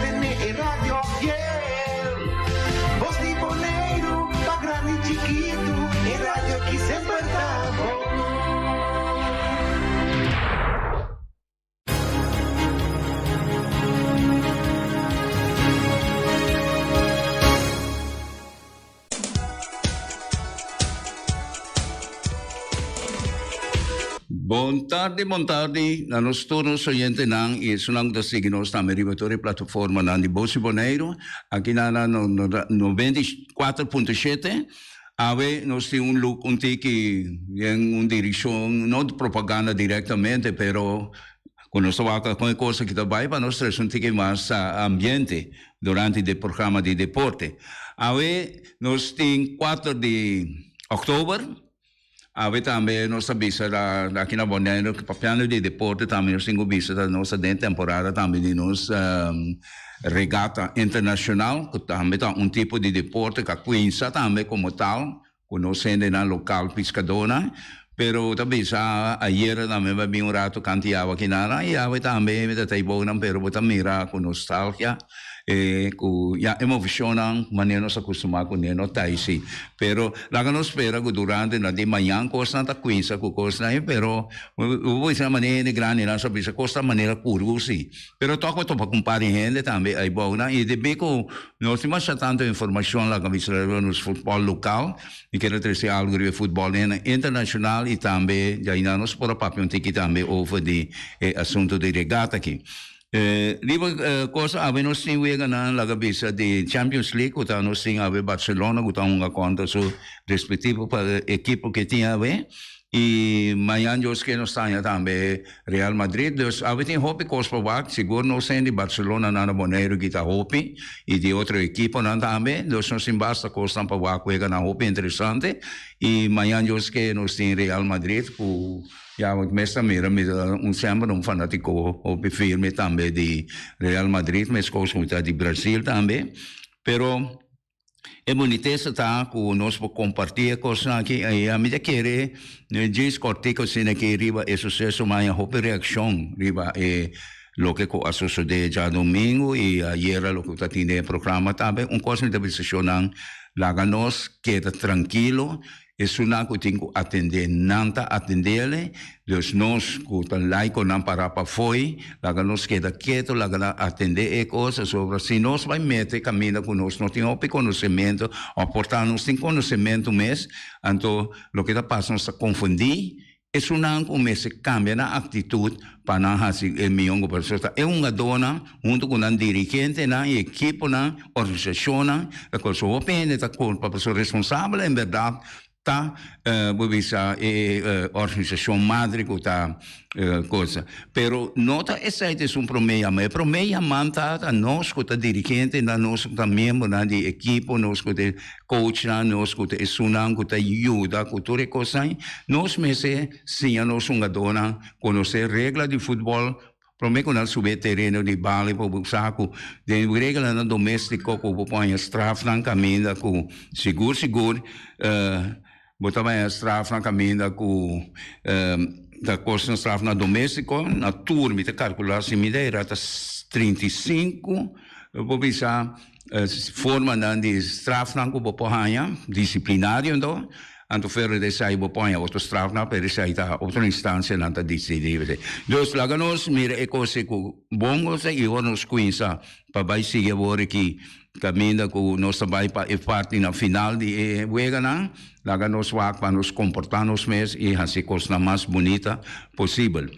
tiene el radio fiel. Voz de Bonaire, pa' grande y chiquito, el radio aquí sempre estamos. Buon tardi, na nos turno oyente nang isunang da signos na meritoria plataforma nang di Voz de Bonaire, aqui na 94.7, ave nós temos um tiki em direção não de propaganda diretamente, pero quando nós falamos com coisa que trabalha para nós trazer um tiki mais ambiente durante o programa de deporte. Ave nós temos 4 de outubro. Ave também nossa visa aqui na Bonaire, que para plano de deporte também nós temos visa da nossa temporada também de nossa regata internacional, que também é um tipo de deporte que coinça também como tal, conhecendo na local pescadora, pero também ayer também vai vir rato cantiava aqui na e ave também me tá bom não, pero também mira com nostalgia. Ya emocionam maneira nos acostumar com neno taisi pero laga nos espera que durante na de manhã costa na quinta com costa aí pero vou dizer maneira grande na sabe se costa maneira curiosi pero toco para comparar gente também aí bom na e de beco nós temos tanta informação lá que nos futebol local e quero trazer algo de futebol internacional e também já ainda nos por papel um ticket também over de assunto de regata aqui. Cosa avevano seguito la cabeça de Champions League, que hanno seguito Barcelona, que hanno conta su rispettivo equipo che tinha e amanhã os que não estão também Real Madrid, dus avem hope costa para seguro não sendo Barcelona na Bonaire que está hope e de outra equipe não também, dus não se basta costa para que na hope interessante e amanhã os que não têm Real Madrid por ja, want meestal meer met sempre um fanático op firme também de Real Madrid, mas coisa de Brasil também. Pero é bonito estar com nós para compartilhar coisas aqui. A minha querer diz cortico se que riba é sucesso, mas a reação riba é lo que sucedeu já domingo e ayer lo que está tendo programa também. Coisa de visitação lá nós queda tranquilo. Es una que tengo que atender, nanta atenderle, dus nos que laico não para foi, laga nos queda quieto, laga atender cosas sobre se nos vai meter caminho conosco, não tem conhecimento, ou portanto não tem conhecimento mesmo, então lo que está passando está confundir, es una que se cambia na atitude para não fazer o melhor pessoa. É uma dona, junto com um dirigente, na equipe, na organização, a coisa opende, a pessoa responsável, em verdade, tá organização madre que tá coisa pero nota essa é problema mas problema manta nós que tá dirigente nós que tá membro da equipe nós que tá coach nós que tá sunang que tá ajuda que tudo coisa nós mesmo sim nós uma dona conhecer regra de futebol. Prometo na subir terreno de bale para o saco de regra na doméstico que põe straf na caminho com seguro botava a straf na caminho com da costa straf na doméstico na turma de calcular se me der até 35 vou pensar forma de straf na com põe disciplinário então anto ferro de sai põe outro straf na per sai da outra instância na decidir dus lá nós mira é coisa com bom e nos coinça para vai seguir agora que caminho com nós vai para parte na final de Wegana, lá nós vamos para nos comportarmos mesmo e fazer coisa mais bonita possível.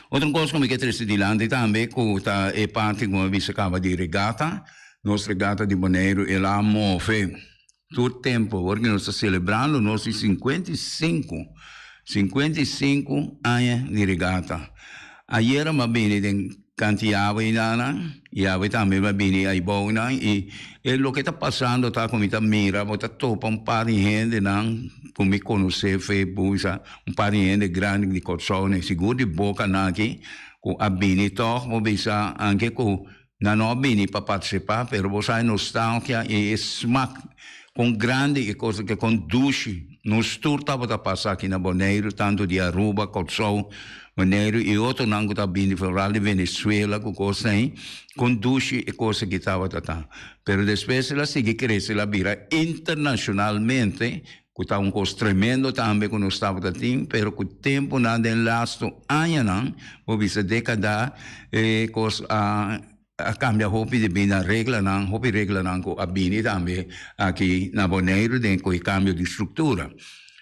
Outra coisa que me quer trazer de lá também com a parte como você acaba de regata, nossa regata de Bonaire ela move todo tempo, porque nós estamos celebrando nossos 55 anos de regata. Ayer ma bene den cantiava inana e ave também va bene ai bona e lo que está passando tá como tá mira, bota topa par de gente não como conhecer foi busa par de gente grande de coração seguro de boca aqui com a bene toch mo bisa anche com não bene para participar pero você nostalgia e smack com grande coisa que conduz nos turta bota passar aqui na Bonaire, tanto de Aruba, Cotsou, Bonaire e outro nango tá vindo fora de Venezuela, com coisa aí, conduz e coisa que estava tá. Pero depois ela segue cresce, ela vira internacionalmente, que está coisa tremendo também que nós estava assim, pero com o tempo na den lasto ano não, ou bisa década, coisa a cambia hopi de bem na regra não com a bini também aqui na Bonaire tem com o cambio de estrutura.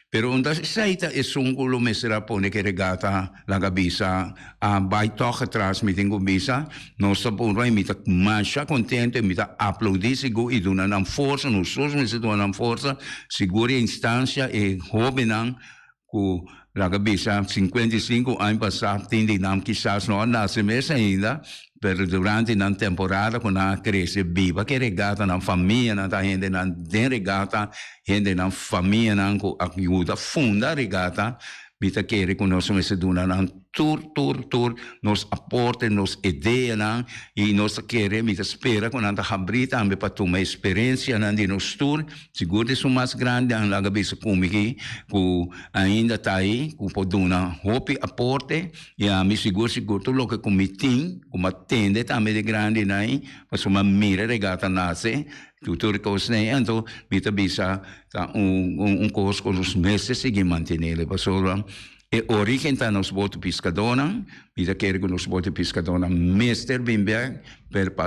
Pero onda saita é sunggulo mesera pone que regata la gabisa a baitoca transmiting gubisa no sa puro imita masha contente imita uploadi sigo e dona nam força no sos me se dona nam força segura instância e hobenang ku la gabisa 55 anos passado tindi nam quizás não nasce mesa ainda pero durante na temporada quando a cresce viva que regata na família na gente na den regata gente na família na com ajuda funda regata mita que reconoce esse duna na tur nos aporte nos ideia na e nos querer mita espera quando anda abrir também para tomar experiência na de nos tour seguro que são mais grande an laga bisa comigo que ainda tá aí com poduna hope aporte e a me seguro tudo lo que comitim como atende também de grande nai para uma mira regata nasce tudo coisa né então mita bisa tá coisa com os meses seguir manter pastor e origem está nos botos pescadona, mita quer que nos botos pescadona Mr. Bimberg,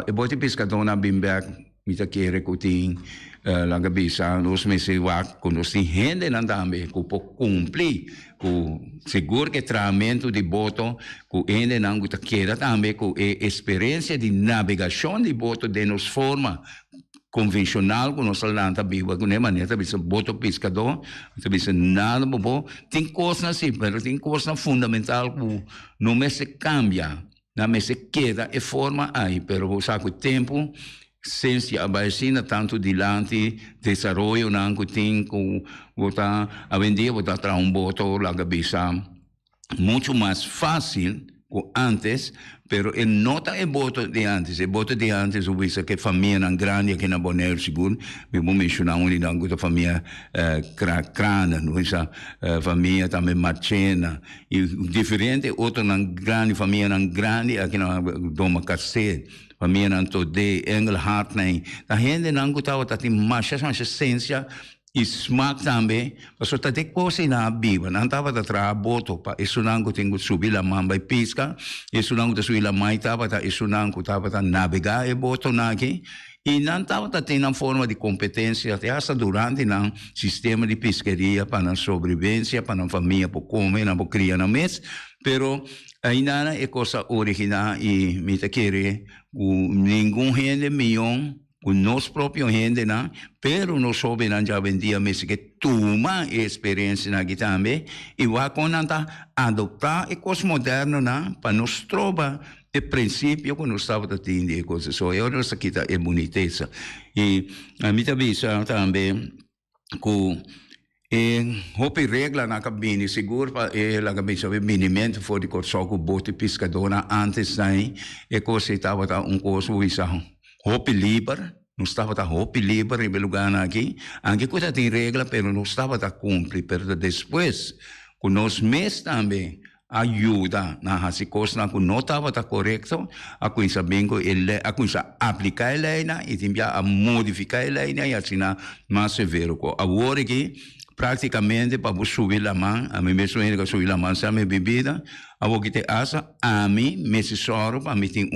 e botos pescadona Bimberg, mita quer que tem la gabisa nos meses wak, que nos tem gente na dame, que pode cumprir, que seguro que tratamento de boto, que ainda não que quer também, que experiência de navegação de boto de nos forma convencional com nossa lanta viva com a maneira de boto pescador de nada bobo tem coisa assim mas tem coisa fundamental que não se cambia não se queda e forma aí pero sabe o tempo ciência abaixina tanto dilante desenvolvimento não que tem com botar a vender botar para boto lá cabeça muito mais fácil antes, pero nota el voto de antes o visa que família não grande aqui na Bonaire seguro, me vou mencionar da família Crana, essa família também Marchena e diferente outra não grande família não grande aqui na Doma Cacete família não Tode Engelhardt nem a gente não gostava de mais essência e smaak também, mas só tem coisa na biba, não estava a trabalhar boto, pa isso não tem que subir la mão by pesca, isso não tem subir la mão estava isso não estava a navegar e boto naqui, e não estava a ter uma forma de competência até essa durante um sistema de pesqueria para a sobrevivência, para a família para comer, para criar na mês, pero ainda é coisa original e me te querer, nenhum gente milhão com nós próprios gente, não, pero nós sabemos já vendia mesmo que toma experiência na também e vai quando adotar e coisa moderna, não, para nós trovar o princípio que nós estava tendo e coisas só eu não sei que é boniteza e a minha visa também com hopi regra na cabine seguro para la cabine sabe minimamente for de corso com bote pescadora antes daí e coisa estava coisa visa hopi livre, não estava a hopi livre em lugar aqui, anche coisa tem regra, pero não estava a cumprir, pero depois, com nós mesmos também, ajuda na hasi coisa que não estava correto, a coisa bem a coisa aplicar a lei, e também a modificar a lei, e assim mais severo. Agora que praticamente para subir a mão, a mim mesmo ainda subir a mão, sabe bebida, agora que te asa, a mim, me se soro, para mim tem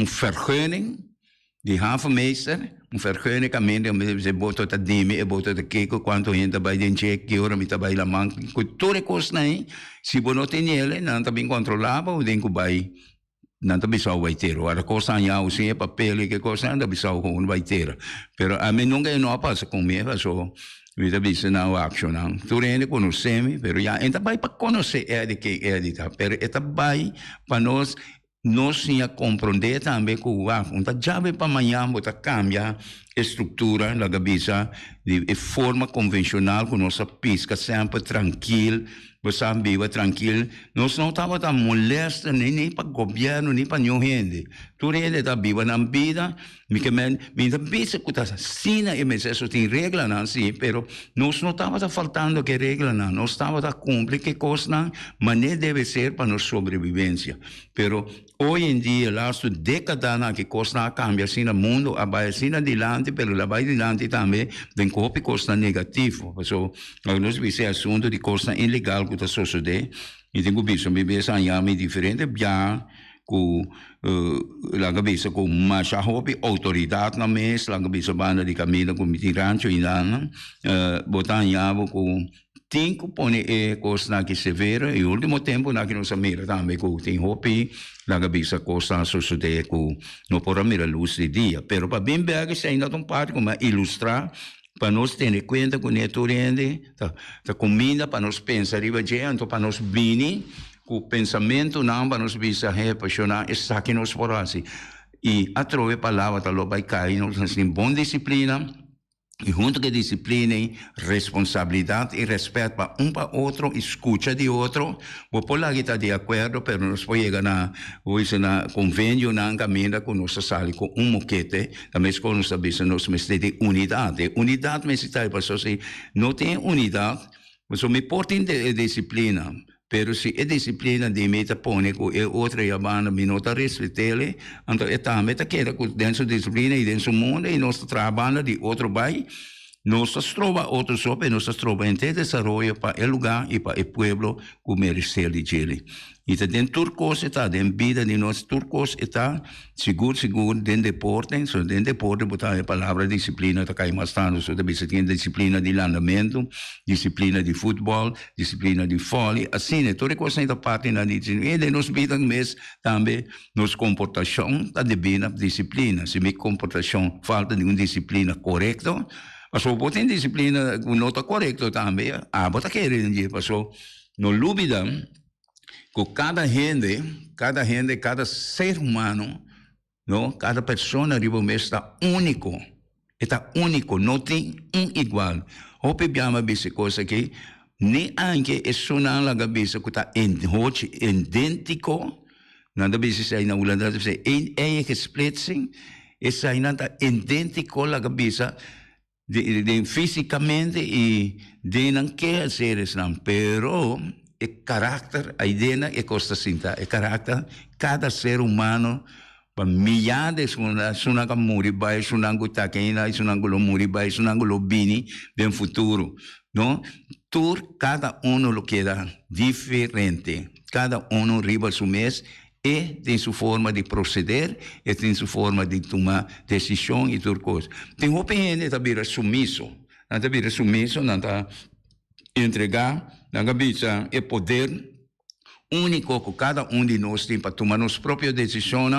vergunning, die havenmeester, vergunning aan mensen, ze boten te nemen, ze boten te kijken, quanto gente bij den check, que ora mita bij la man, tutte cose nei, si bono tenere, non ta ben controllava, o denko bij, non ta bisau vai ter, ora cosa anya o se papel che cosa non ta bisau con vai ter, pero a me non che no passa con me, so mita bisa na action na, tu rende conoscemi, pero ya enta vai para conhecer é de que é de tá, pero eta vai para nós tinha compreender também que o já vai para amanhã botar cambia a estrutura da cabeça de forma convencional, com nossa pisca sempre tranquilo, você viva tranquilo. Nós não estamos tão molestos nem para o governo, nem para nenhuma gente. Toda gente está viva na vida, mas pensa que está sina e mas isso tem regra não sim, pero nós não estamos faltando que regra não, nós estamos a cumprir que coisa não, mas nem deve ser para nossa sobrevivência. Pero hoje em dia, lá su década na que coisa não cambia assim no mundo, vai assim adiante, pero lá vai adiante também, vem copy coisa negativo. So, nós vemos assunto de coisa ilegal que está sucedendo, e tenho visto me ver sangue diferente, já com la cabeça com mais autoridade na mesa, la cabeça banda de caminho com mitirancho e nada, botar em abo com cinco pone coisa que severa e último tempo na que nós mira também com tem hopi la cabeça coisa sucede com não por mira luz de dia, pero para bem ver que ainda um parte como ilustrar para nós ter conta com neturende, tá comida para nós pensar riba gente, para nós bini o pensamento não para nós bisa repaixonar está que nós por assim e a trove palavra tá logo vai cair nós assim bom disciplina e junto com disciplina responsabilidade e respeito para outro escuta de outro vou por lá que está de acordo pero nós pode chegar na convênio na caminho com nossa sala com moquete também com nossa bisa nós de unidade mas está para se não tem unidade mas o me importa de disciplina. Pero se a disciplina de meta pone com outra yabana minota respeitele, então é também tá queda com dentro da disciplina e dentro do mundo e nós trabalhamos de outro bai, nós trova outro sopa, nós trova em desenvolvimento para o lugar e para o povo que merece de ele. E dentro turcos está dentro vida de nós turcos está seguro dentro deporte, so dentro deporte botar a palavra disciplina tá cai mais tanto, so também se tem disciplina de andamento, disciplina de futebol, disciplina de vôlei, assim é toda coisa da parte na disciplina. E de nós vida mês também nos comportação tá devina disciplina, se me comportação falta de uma disciplina correta. Mas o botem disciplina não está correto também. Bota querendo dizer, passou no dúvida que cada ser humano, não, cada pessoa riba mês está único, não tem igual. O pebama bise coisa que nem anche é só na cabeça que está idêntico, nada bise sai na ulanda bise é splitsing, essa ainda está idêntico na cabeça de fisicamente e de não quer ser não, pero o caráter, a ideia é costa cinta, o caráter, cada ser humano, para milhares, sunanga muribai, sunanga taquena, sunanga muribai, sunanga bini, bem futuro, não? Cada lo queda diferente, cada riba su mês, e tem sua forma de proceder, e tem sua forma de tomar decisão e tudo coisa. Tem uma gente que vira sumiço, não está entregar, não cabeça é poder único que cada de nós tem para tomar nossa própria decisão.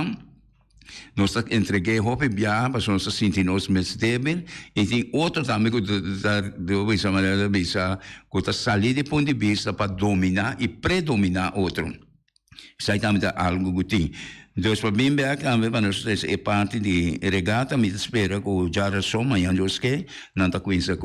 Nós entreguei roupa bia, para nós sentimos mais débil, e tem outro também que dessa maneira que está sair de ponto de vista para dominar e predominar outro. Sai também algo que tem. Então, para mim, para nós é parte de regata, me espera que o já só amanhã eu que não está com isso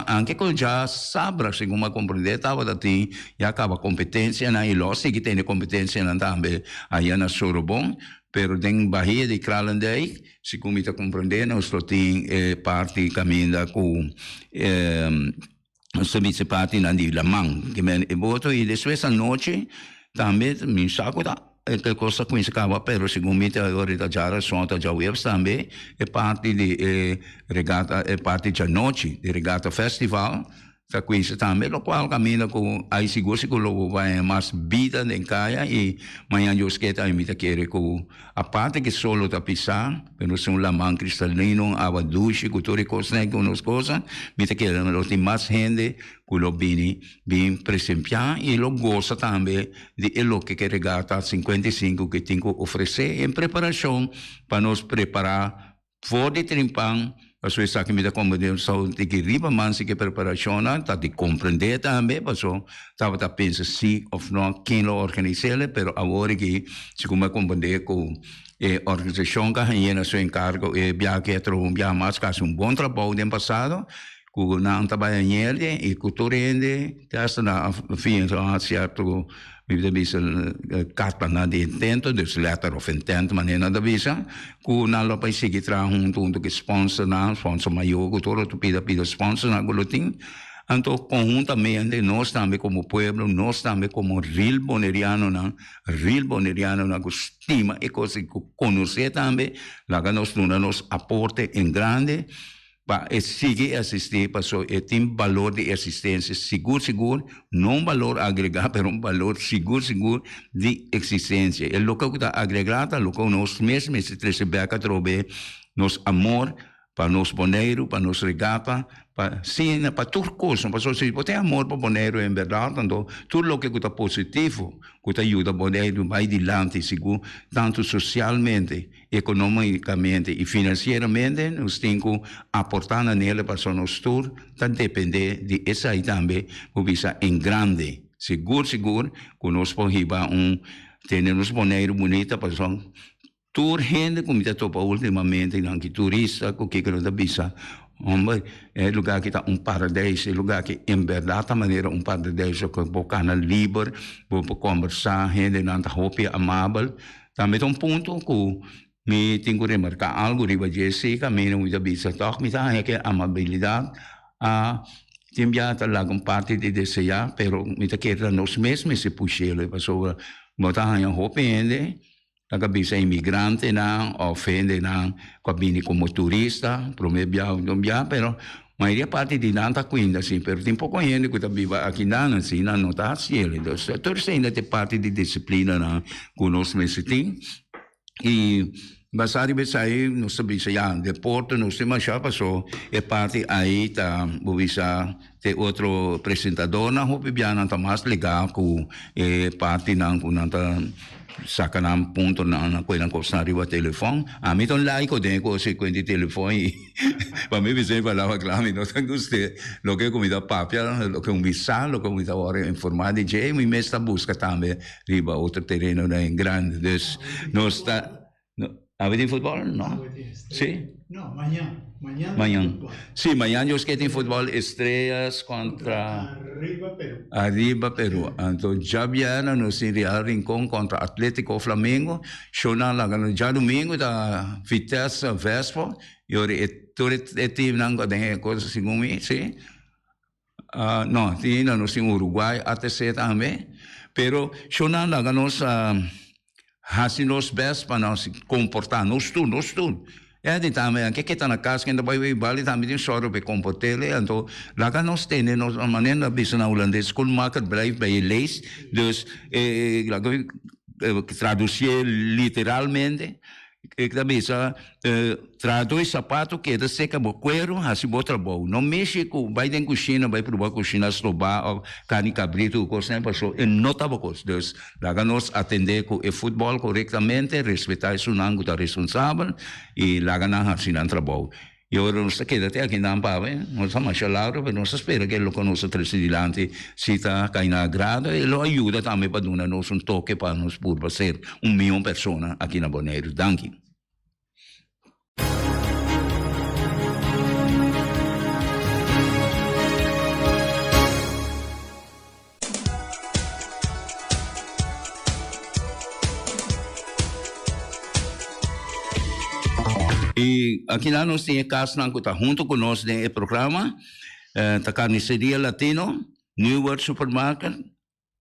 anche que já sabe, se como compreender, estava assim, já acaba competência na ilo, se que tem competência na também aí na Sorobon, pero tem Bahia de Kralandei, se como está compreender, nós tem parte caminho com nós parte na de Lamang, que é boto e depois à noite também me saco da que coisa com isso acaba, pero segundo agora da jara sonta já web também é parte de regata, é parte de noite de regata festival, tá com isso também, lo qual caminha com aí seguro logo vai mais vida em caia e manhã eu esquece aí me querer com a parte que solo tá pisar, pero são lamang cristalino, água doce, com toda coisa com nos coisa, me querer não tem mais gente que lo bem presentear e lo gosta também de lo que regata 55 que tem que oferecer em preparação para nos preparar for de trimpang. Paso sa akin mida compreender sa tigiriba man si que preparação tá de compreender também, paso tava tá pensa si of no quem lo organizele, pero agora que se como compreender com organização que tem seu encargo e que trouxe mais que um bom trabalho no passado, que não trabalha nele e que tu rende, que na fim certo visa carta na de intento, dus letter of intent maneira da visa, que não lo vai seguir junto que sponsor maior, que tu pida sponsor na golotin. Então, conjuntamente, nós também como povo, nós também como real boneriano, que estima e coisa que conhecer também, lá que nós damos aporte em grande, para seguir assistir, para tem valor de assistência seguro, não valor agregado, mas valor seguro de existência. E o que está agregado, o que nós mesmos recebemos a nos amor, para nos boneiro, para nos regata, para tudo coisa. Porque se você tem amor para boneiro, em verdade, então, tudo o que é positivo, que ajuda o boneiro, vai adiante, seguro, tanto socialmente, economicamente e financeiramente, nós temos que aportar nele para nós tudo, depende de isso aí também, porque isso em grande, seguro, que nós podemos ter uns boneiros bonitos, para tour gente como está topa ultimamente não que turista que não da bisa é lugar que está paraíso, é lugar que em verdade maneira paraíso que bocana livre, vou conversar gente não tá roupa amável, também tem ponto que me tenho que remarcar algo riba Jessica, me não da bisa toque me tá é que amabilidade tem já tá lá com parte de desejar, pero me tá querendo nós mesmos se puxar, passou botar a roupa ainda la bisa imigrante na offende na cabine como turista promebiao non bia però maioria parte di nanta quindi sì per tempo con gente che viva aqui na sì na notazione dos torse ainda te parte di disciplina na conosco esse tem e basari besai não sabia se já deporte não se mais passou e parte aí tá bovisa te outro apresentador na roupa biana tá mais legal com e parte na nanta sacanam punto na quella cosa arriva telefone a mi ton laico de cose quindi telefoni ma mi bisogna parlare clami non guste lo che come da papia lo che un bissallo come da ora informati che mi messa busca tambe riba oltre terreno in grande dus non sta avete futebol no sì no mañana sí mañana yo que tem futebol estrelas contra Arriba Peru então já vieram no Real Rincón contra Atlético Flamengo shona lá no já domingo da Vitesse Vespa e ora é time não tem coisa assim como sim não tem no Uruguai ATC também pero shona lá nos assim nos best para nós comportar nos tudo é de também que está na casa que ainda vai vale também tem só para comportar então lá que nós temos nós a maneira de na holandês com market blijft bij je lees dus lá que traduzir literalmente que também traduz sapato que é seca boqueiro assim botra bom no México vai em cozinha vai provar cozinha soba carne cabrito coisa passou e nota bocos dus lá que nós atender com o futebol corretamente respeitar isso não é responsável e lá que não assim não trabalho e ora nós queda até aqui não pave nós estamos chalauro mas nós espera que lo conosco presidente se está caindo a grado e lo ajuda também para dar nos toque para nos por ser 1 milhão de pessoas aqui na Bonaire. Danke. E aqui lá nós temos casa que está junto conosco no programa, da Carniceria Latino, New World Supermarket,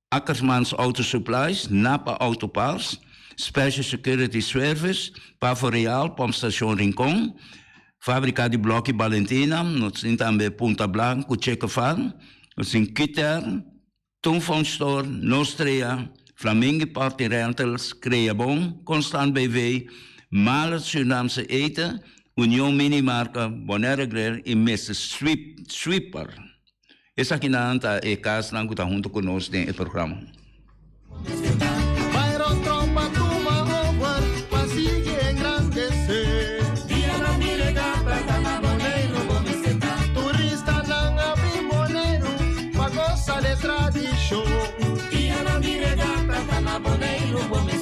Ackersmans Auto Supplies, Napa Auto Parts, Special Security Service, Pavo Real, Pompstation Rincón, Fábrica de Bloque Valentina, nós temos também Punta Blanco, Checofan, nós temos Kitter, Tonfon Store, Nostrea, Flamingo Party Rentals, Creabon, Constant BV, Mala Surinaamse Eten, Union Minimarca, Bonaire Grill e Mr. Sweeper. Essa aqui na anta é casa que está junto conosco no programa. Turista não abre Bonaire, uma gosta de tradição. Dia na minha regata, tá na Bonaire, vou me